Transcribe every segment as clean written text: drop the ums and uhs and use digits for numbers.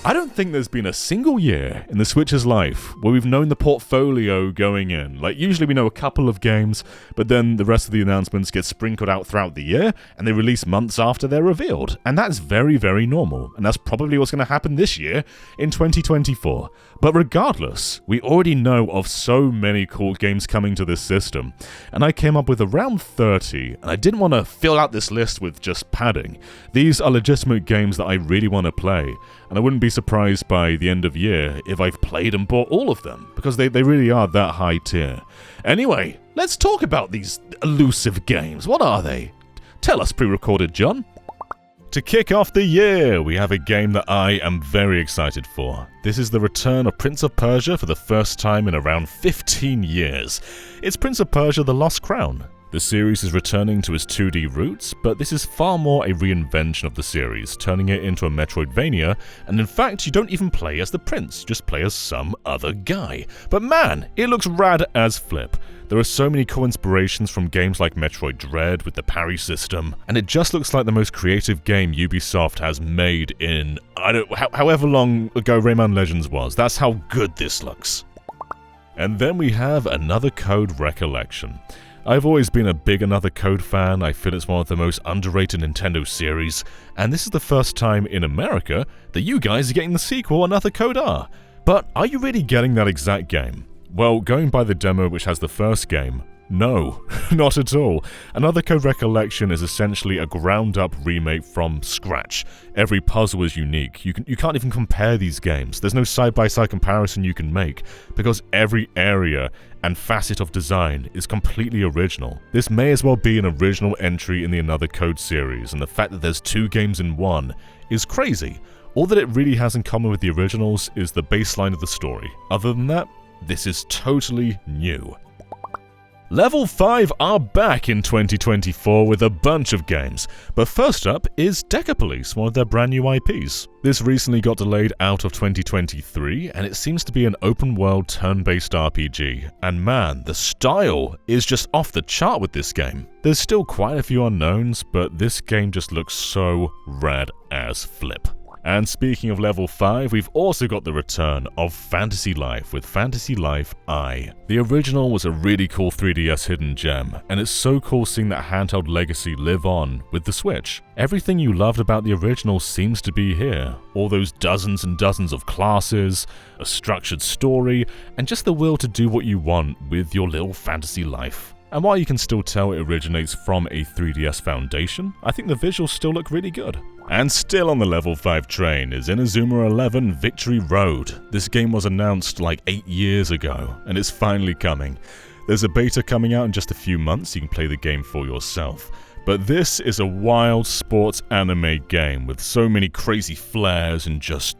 I don't think there's been a single year in the Switch's life where we've known the portfolio going in. Like, usually we know a couple of games, but then the rest of the announcements get sprinkled out throughout the year, and they release months after they're revealed. And that's very, very normal, and that's probably what's going to happen this year in 2024. But regardless, we already know of so many cool games coming to this system, and I came up with around 30, and I didn't want to fill out this list with just padding. These are legitimate games that I really want to play, and I wouldn't be surprised by the end of year if I've played and bought all of them, because they really are that high tier. Anyway, let's talk about these elusive games. What are they? Tell us, pre-recorded John. To kick off the year, we have a game that I am very excited for. This is the return of Prince of Persia for the first time in around 15 years. It's Prince of Persia: The Lost Crown. The series is returning to its 2D roots, but this is far more a reinvention of the series, turning it into a Metroidvania, and in fact you don't even play as the prince, you just play as some other guy. But man, it looks rad as flip. There are so many cool inspirations from games like Metroid Dread with the parry system, and it just looks like the most creative game Ubisoft has made in, however long ago Rayman Legends was. That's how good this looks. And then we have Another Code Recollection. I've always been a big Another Code fan. I feel it's one of the most underrated Nintendo series, and this is the first time in America that you guys are getting the sequel Another Code R. But are you really getting that exact game? Well, going by the demo which has the first game, no, not at all. Another Code Recollection is essentially a ground-up remake from scratch. Every puzzle is unique. You can't even compare these games. There's no side-by-side comparison you can make, because every area and facet of design is completely original. This may as well be an original entry in the Another Code series, and the fact that there's two games in one is crazy. All that it really has in common with the originals is the baseline of the story. Other than that, this is totally new. Level 5 are back in 2024 with a bunch of games, but first up is DECA Police, one of their brand new IPs. This recently got delayed out of 2023, and it seems to be an open-world turn-based RPG, and man, the style is just off the chart with this game. There's still quite a few unknowns, but this game just looks so rad as flip. And speaking of level 5, we've also got the return of Fantasy Life with Fantasy Life I. The original was a really cool 3DS hidden gem, and it's so cool seeing that handheld legacy live on with the Switch. Everything you loved about the original seems to be here. All those dozens and dozens of classes, a structured story, and just the will to do what you want with your little fantasy life. And while you can still tell it originates from a 3DS foundation, I think the visuals still look really good. And still on the level 5 train is Inazuma 11 Victory Road. This game was announced like 8 years ago, and it's finally coming. There's a beta coming out in just a few months, you can play the game for yourself. But this is a wild sports anime game with so many crazy flares and just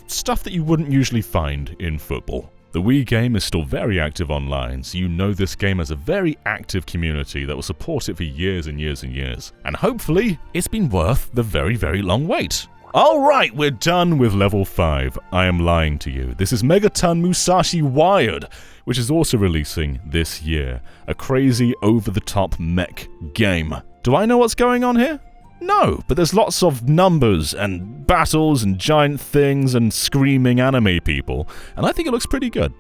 stuff that you wouldn't usually find in football. The Wii game is still very active online, so you know this game has a very active community that will support it for years and years and years. And hopefully, it's been worth the very, very long wait. Alright, we're done with level 5. I am lying to you. This is Megaton Musashi Wired, which is also releasing this year. A crazy, over-the-top mech game. Do I know what's going on here? No, but there's lots of numbers and battles and giant things and screaming anime people, and I think it looks pretty good.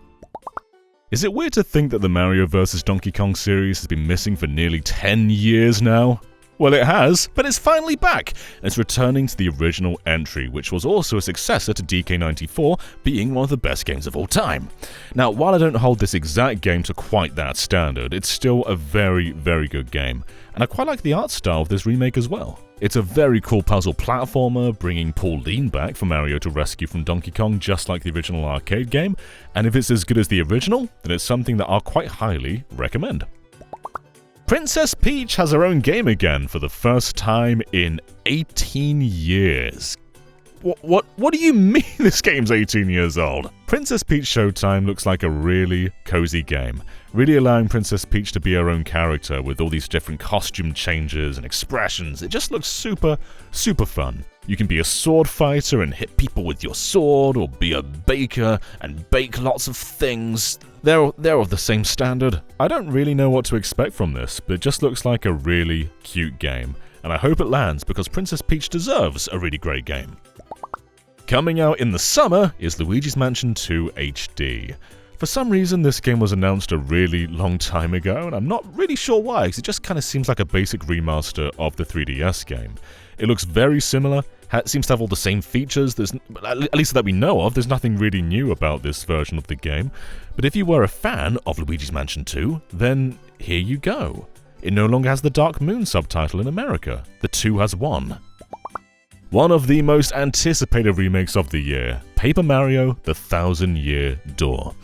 Is it weird to think that the Mario vs. Donkey Kong series has been missing for nearly 10 years now? Well, it has, but it's finally back, and it's returning to the original entry, which was also a successor to DK94, being one of the best games of all time. Now, while I don't hold this exact game to quite that standard, it's still a very, very good game, and I quite like the art style of this remake as well. It's a very cool puzzle platformer, bringing Pauline back for Mario to rescue from Donkey Kong just like the original arcade game, and if it's as good as the original, then it's something that I'll quite highly recommend. Princess Peach has her own game again for the first time in 18 years. What do you mean this game's 18 years old? Princess Peach Showtime looks like a really cozy game, really allowing Princess Peach to be her own character with all these different costume changes and expressions. It just looks super, super fun. You can be a sword fighter and hit people with your sword, or be a baker and bake lots of things. They're of the same standard. I don't really know what to expect from this, but it just looks like a really cute game, and I hope it lands because Princess Peach deserves a really great game. Coming out in the summer is Luigis Mansion 2 HD. For some reason, this game was announced a really long time ago, and I'm not really sure why, because it just kind of seems like a basic remaster of the 3DS game. It looks very similar, seems to have all the same features, at least that we know of. There's nothing really new about this version of the game. But if you were a fan of Luigi's Mansion 2, then here you go. It no longer has the Dark Moon subtitle in America. The 2 has won. One of the most anticipated remakes of the year, Paper Mario: The Thousand-Year Door.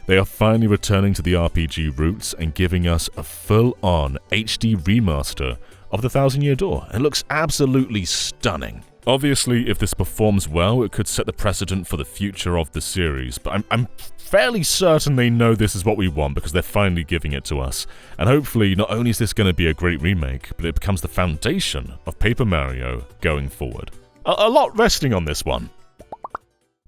They are finally returning to the RPG roots and giving us a full-on HD remaster of The Thousand-Year Door. It looks absolutely stunning. Obviously, if this performs well, it could set the precedent for the future of the series, but I'm fairly certain they know this is what we want because they're finally giving it to us. And hopefully, not only is this going to be a great remake, but it becomes the foundation of Paper Mario going forward. A lot resting on this one.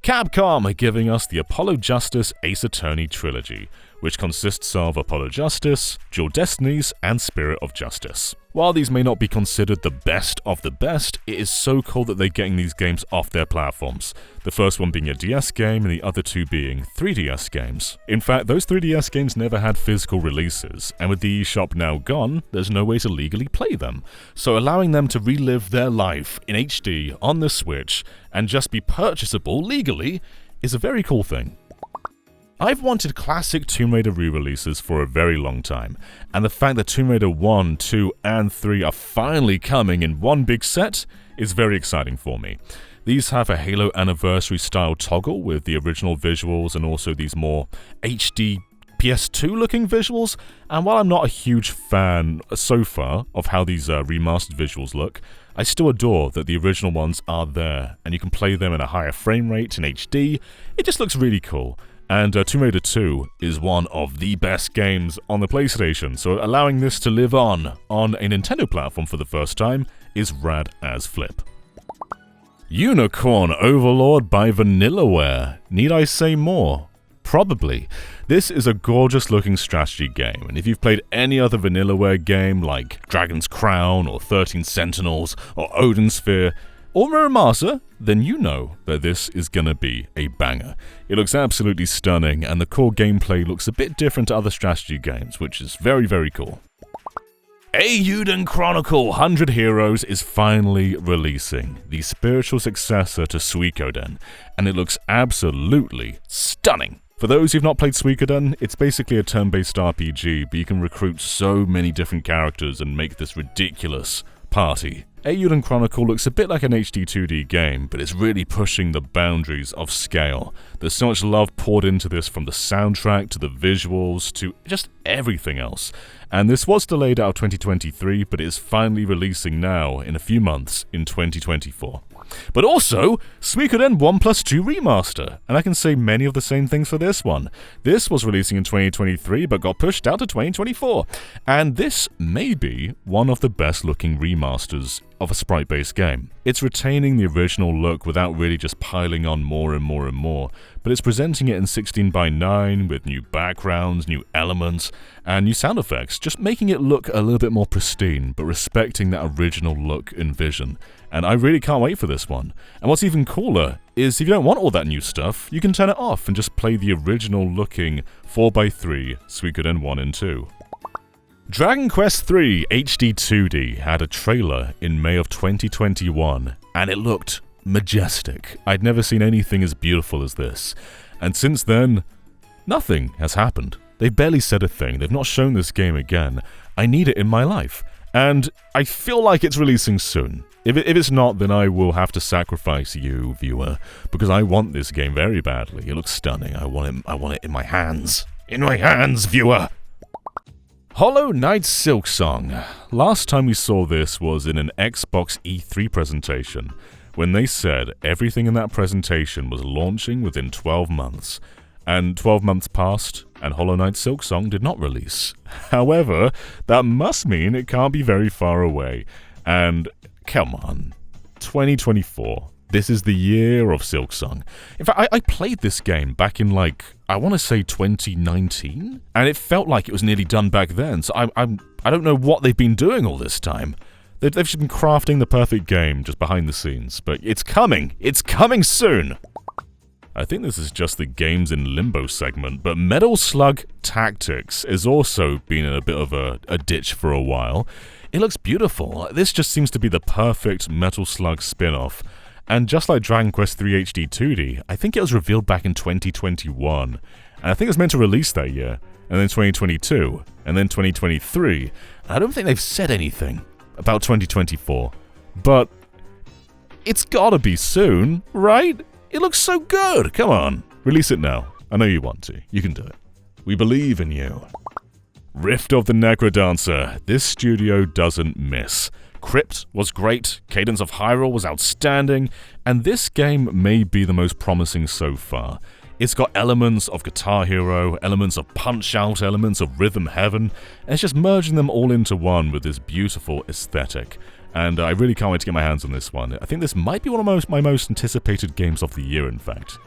Capcom are giving us the Apollo Justice Ace Attorney trilogy, which consists of Apollo Justice, Dual Destinies, and Spirit of Justice. While these may not be considered the best of the best, it is so cool that they're getting these games off their platforms. The first one being a DS game and the other two being 3DS games. In fact, those 3DS games never had physical releases, and with the eShop now gone, there's no way to legally play them. So allowing them to relive their life in HD on the Switch and just be purchasable legally is a very cool thing. I've wanted classic Tomb Raider re-releases for a very long time, and the fact that Tomb Raider 1, 2, and 3 are finally coming in one big set is very exciting for me. These have a Halo Anniversary style toggle with the original visuals and also these more HD PS2 looking visuals, and while I'm not a huge fan so far of how these remastered visuals look, I still adore that the original ones are there, and you can play them in a higher frame rate in HD. It just looks really cool. And Tomb Raider 2 is one of the best games on the PlayStation, so allowing this to live on a Nintendo platform for the first time is rad as flip. Unicorn Overlord by Vanillaware. Need I say more? Probably. This is a gorgeous looking strategy game, and if you've played any other Vanillaware game like Dragon's Crown or 13 Sentinels or Auden Sphere, or Remastered, then you know that this is gonna be a banger. It looks absolutely stunning, and the core gameplay looks a bit different to other strategy games, which is very, very cool. Auden Chronicle 100 Heroes is finally releasing, the spiritual successor to Suikoden, and it looks absolutely stunning. For those who've not played Suikoden, it's basically a turn-based RPG, but you can recruit so many different characters and make this ridiculous party. Auden Chronicle looks a bit like an HD 2D game, but it's really pushing the boundaries of scale. There's so much love poured into this, from the soundtrack to the visuals to just everything else. And this was delayed out of 2023, but it is finally releasing now in a few months in 2024. But also, Suikoden 1+2 Remaster, and I can say many of the same things for this one. This was releasing in 2023, but got pushed out to 2024, and this may be one of the best looking remasters of a sprite-based game. It's retaining the original look without really just piling on more and more and more, but it's presenting it in 16:9 with new backgrounds, new elements, and new sound effects, just making it look a little bit more pristine, but respecting that original look and vision. And I really can't wait for this one. And what's even cooler is if you don't want all that new stuff, you can turn it off and just play the original looking 4x3 Suikoden 1 and 2. Dragon Quest III HD 2D had a trailer in May of 2021, and it looked majestic. I'd never seen anything as beautiful as this. And since then, nothing has happened. They've barely said a thing. They've not shown this game again. I need it in my life. And I feel like it's releasing soon. If it's not, then I will have to sacrifice you, viewer, because I want this game very badly. It looks stunning. I want it in my hands. In my hands, viewer! Hollow Knight Silksong. Last time we saw this was in an Xbox E3 presentation, when they said everything in that presentation was launching within 12 months. And 12 months passed, and Hollow Knight Silksong did not release. However, that must mean it can't be very far away. And come on, 2024. This is the year of Silksong. In fact, I played this game back in, I want to say 2019? And it felt like it was nearly done back then, so I don't know what they've been doing all this time. They've just been crafting the perfect game just behind the scenes, but it's coming! It's coming soon! I think this is just the games in limbo segment, but Metal Slug Tactics has also been in a bit of a ditch for a while. It looks beautiful. This just seems to be the perfect Metal Slug spin-off. And just like Dragon Quest III HD 2D, I think it was revealed back in 2021. And I think it was meant to release that year, and then 2022, and then 2023. And I don't think they've said anything about 2024. But it's gotta be soon, right? It looks so good! Come on, release it now. I know you want to. You can do it. We believe in you. Rift of the Necrodancer. This studio doesn't miss. Crypt was great, Cadence of Hyrule was outstanding, and this game may be the most promising so far. It's got elements of Guitar Hero, elements of Punch-Out, elements of Rhythm Heaven, and it's just merging them all into one with this beautiful aesthetic. And I really can't wait to get my hands on this one. I think this might be one of my most anticipated games of the year, in fact.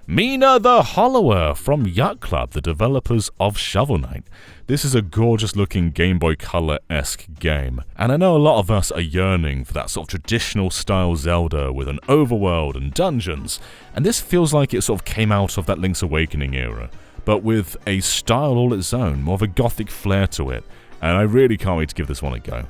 Mina the Hollower from Yacht Club, the developers of Shovel Knight. This is a gorgeous looking Game Boy Color-esque game, and I know a lot of us are yearning for that sort of traditional style Zelda with an overworld and dungeons, and this feels like it sort of came out of that Link's Awakening era, but with a style all its own, more of a gothic flair to it, and I really can't wait to give this one a go.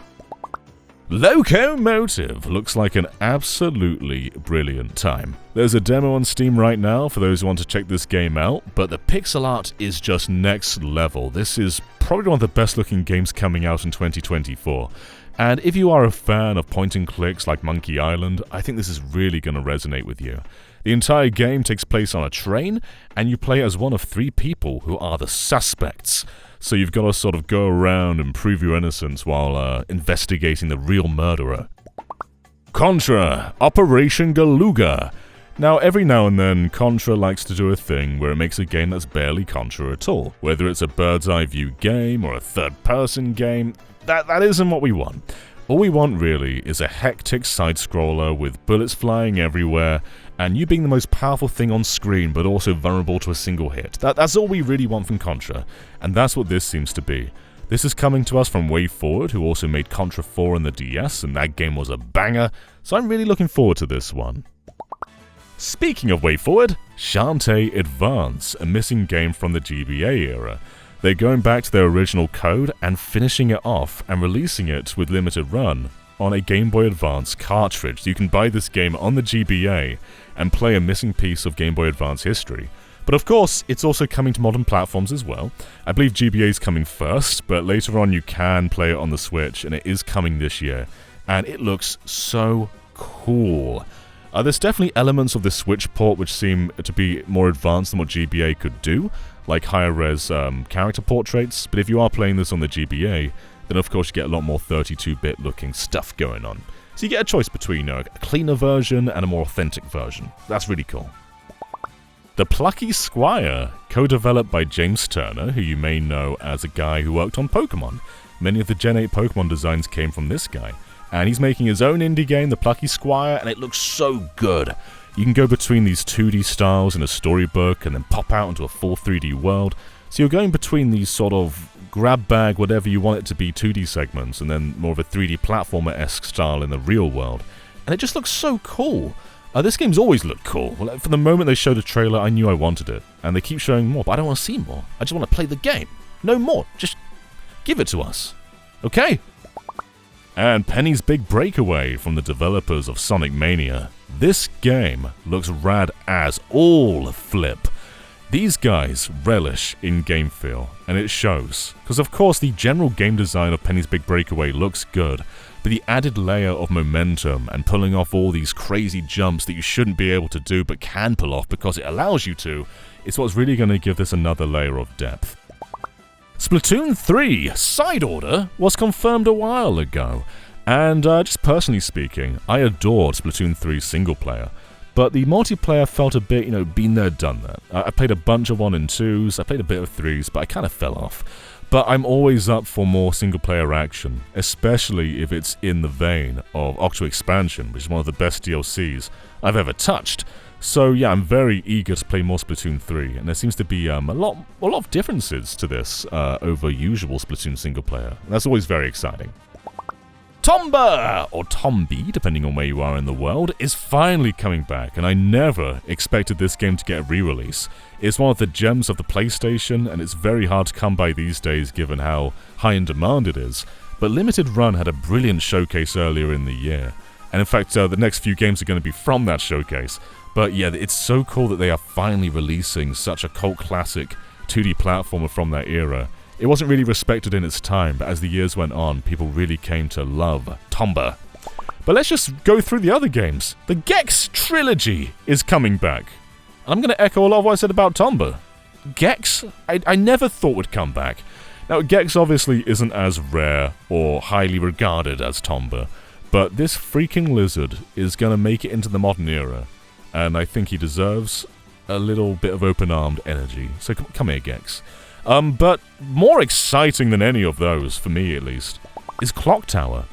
Loco Motive looks like an absolutely brilliant time. There's a demo on Steam right now for those who want to check this game out, but the pixel art is just next level. This is probably one of the best looking games coming out in 2024. And if you are a fan of point and clicks like Monkey Island, I think this is really going to resonate with you. The entire game takes place on a train, and you play as one of 3 people who are the suspects. So you've got to sort of go around and prove your innocence while investigating the real murderer. Contra, Operation Galuga. Now, every now and then, Contra likes to do a thing where it makes a game that's barely Contra at all. Whether it's a bird's-eye view game or a third-person game, that isn't what we want. All we want, really, is a hectic side-scroller with bullets flying everywhere, and you being the most powerful thing on screen, but also vulnerable to a single hit. That's all we really want from Contra, and that's what this seems to be. This is coming to us from WayForward, who also made Contra 4 on the DS, and that game was a banger, so I'm really looking forward to this one. Speaking of WayForward, Shantae Advance, a missing game from the GBA era. They're going back to their original code and finishing it off and releasing it with limited run on a Game Boy Advance cartridge. You can buy this game on the GBA and play a missing piece of Game Boy Advance history. But of course, it's also coming to modern platforms as well. I believe GBA is coming first, but later on you can play it on the Switch, and it is coming this year. And it looks so cool. There's definitely elements of the Switch port which seem to be more advanced than what GBA could do, like higher res character portraits, but if you are playing this on the GBA, then of course you get a lot more 32-bit looking stuff going on. So you get a choice between a cleaner version and a more authentic version. That's really cool. The Plucky Squire, co-developed by James Turner, who you may know as a guy who worked on Pokemon. Many of the Gen 8 Pokemon designs came from this guy. And he's making his own indie game, The Plucky Squire, and it looks so good. You can go between these 2D styles in a storybook and then pop out into a full 3D world. So you're going between these sort of grab bag, whatever you want it to be, 2D segments, and then more of a 3D platformer-esque style in the real world. And it just looks so cool. This game's always looked cool. From the moment they showed a trailer, I knew I wanted it. And they keep showing more, but I don't want to see more. I just want to play the game. No more. Just give it to us. Okay? And Penny's Big Breakaway from the developers of Sonic Mania. This game looks rad as all flip. These guys relish in-game feel, and it shows. Because of course the general game design of Penny's Big Breakaway looks good, but the added layer of momentum and pulling off all these crazy jumps that you shouldn't be able to do but can pull off because it allows you to, is what's really going to give this another layer of depth. Splatoon 3 Side Order was confirmed a while ago, and just personally speaking, I adored Splatoon 3 single player, but the multiplayer felt a bit, been there, done that. I played a bunch of 1 and 2s, I played a bit of 3s, but I kind of fell off. But I'm always up for more single player action, especially if it's in the vein of Octo Expansion, which is one of the best DLCs I've ever touched. So yeah, I'm very eager to play more Splatoon 3, and there seems to be a lot of differences to this over usual Splatoon single player. That's always very exciting. Tomba, or Tombi, depending on where you are in the world, is finally coming back, and I never expected this game to get a re-release. It's one of the gems of the PlayStation, and it's very hard to come by these days given how high in demand it is. But Limited Run had a brilliant showcase earlier in the year, and in fact the next few games are going to be from that showcase. But yeah, it's so cool that they are finally releasing such a cult classic 2D platformer from that era. It wasn't really respected in its time, but as the years went on, people really came to love Tomba. But let's just go through the other games. The Gex Trilogy is coming back. I'm going to echo a lot of what I said about Tomba. Gex, I never thought would come back. Now, Gex obviously isn't as rare or highly regarded as Tomba, but this freaking lizard is going to make it into the modern era, and I think he deserves a little bit of open-armed energy. So come here, Gex. But more exciting than any of those, for me at least, is Clock Tower.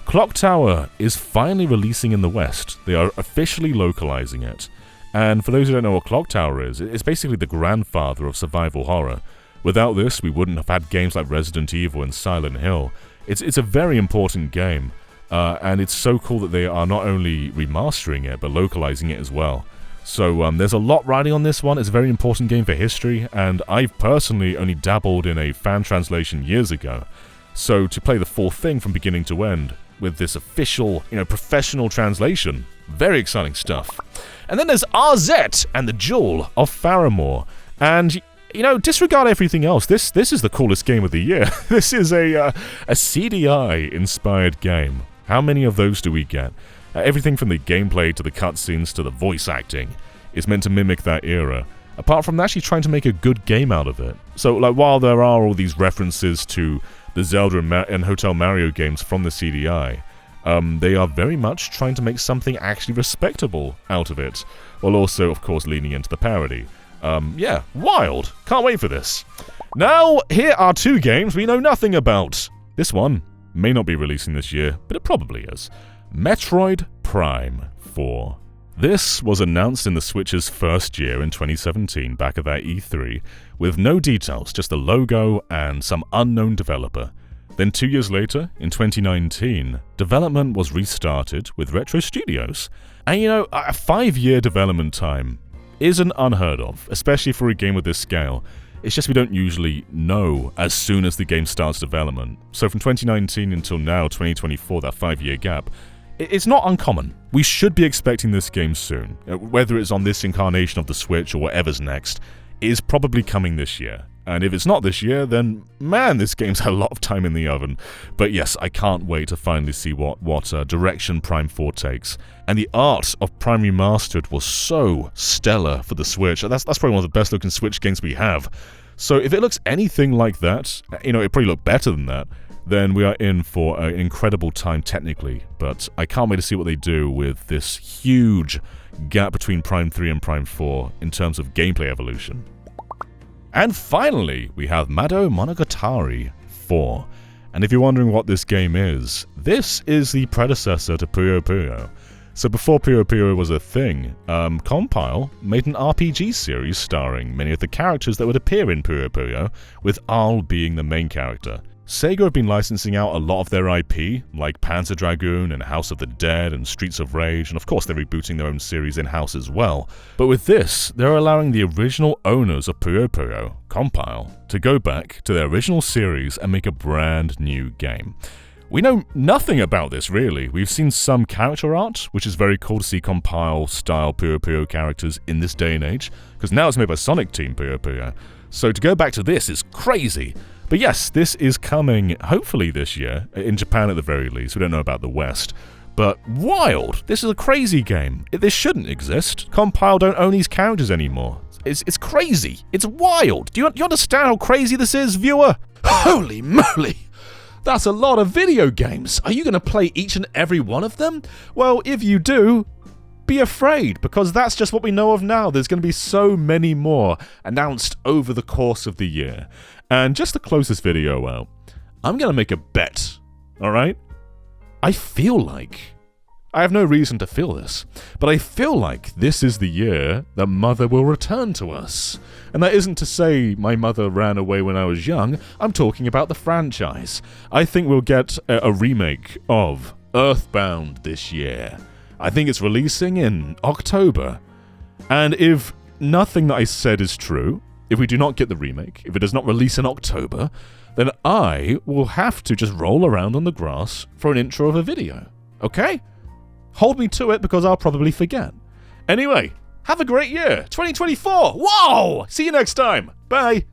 Clock Tower is finally releasing in the West. They are officially localizing it. And for those who don't know what Clock Tower is, it's basically the grandfather of survival horror. Without this, we wouldn't have had games like Resident Evil and Silent Hill. It's a very important game, and it's so cool that they are not only remastering it, but localizing it as well. So there's a lot riding on this one. It's a very important game for history, and I've personally only dabbled in a fan translation years ago. So to play the full thing from beginning to end with this official, professional translation, very exciting stuff. And then there's RZ and the Jewel of Faramore. And, disregard everything else. This is the coolest game of the year. This is a CDI-inspired game. How many of those do we get? Everything from the gameplay to the cutscenes to the voice acting is meant to mimic that era, apart from actually trying to make a good game out of it. So, while there are all these references to the Zelda and Hotel Mario games from the CDI, they are very much trying to make something actually respectable out of it, while also, of course, leaning into the parody. Yeah, wild. Can't wait for this. Now, here are two games we know nothing about. This one may not be releasing this year, but it probably is. Metroid Prime 4. This was announced in the Switch's first year in 2017, back at that E3, with no details, just a logo and some unknown developer. Then 2 years later, in 2019, development was restarted with Retro Studios. And a 5-year development time isn't unheard of, especially for a game of this scale. It's just we don't usually know as soon as the game starts development. So from 2019 until now, 2024, that 5-year gap, it's not uncommon. We should be expecting this game soon. Whether it's on this incarnation of the Switch or whatever's next, it is probably coming this year. And if it's not this year, then man, this game's had a lot of time in the oven. But yes, I can't wait to finally see what direction Prime 4 takes. And the art of Prime Remastered was so stellar for the Switch. That's probably one of the best looking Switch games we have. So if it looks anything like that, it probably look better than that, then we are in for an incredible time technically. But I can't wait to see what they do with this huge gap between Prime 3 and Prime 4 in terms of gameplay evolution. And finally, we have Mado Monogatari 4. And if you're wondering what this game is, this is the predecessor to Puyo Puyo. So before Puyo Puyo was a thing, Compile made an RPG series starring many of the characters that would appear in Puyo Puyo, with Aal being the main character. Sega have been licensing out a lot of their IP, like Panzer Dragoon and House of the Dead and Streets of Rage, and of course they're rebooting their own series in-house as well. But with this, they're allowing the original owners of Puyo Puyo, Compile, to go back to their original series and make a brand new game. We know nothing about this, really. We've seen some character art, which is very cool to see Compile-style Puyo Puyo characters in this day and age, because now it's made by Sonic Team Puyo Puyo. So to go back to this is crazy. But yes, this is coming, hopefully this year, in Japan at the very least. We don't know about the West. But wild! This is a crazy game. This shouldn't exist. Compile don't own these characters anymore. It's crazy. It's wild. Do you understand how crazy this is, viewer? Holy moly! That's a lot of video games. Are you going to play each and every one of them? Well, if you do, be afraid, because that's just what we know of now. There's going to be so many more announced over the course of the year. And just to close this video out, I'm going to make a bet, alright? I feel like I have no reason to feel this, but I feel like this is the year that Mother will return to us. And that isn't to say my mother ran away when I was young, I'm talking about the franchise. I think we'll get a remake of Earthbound this year. I think it's releasing in October. And if nothing that I said is true, if we do not get the remake, if it does not release in October, then I will have to just roll around on the grass for an intro of a video. Okay? Hold me to it because I'll probably forget. Anyway, have a great year, 2024! Whoa! See you next time! Bye!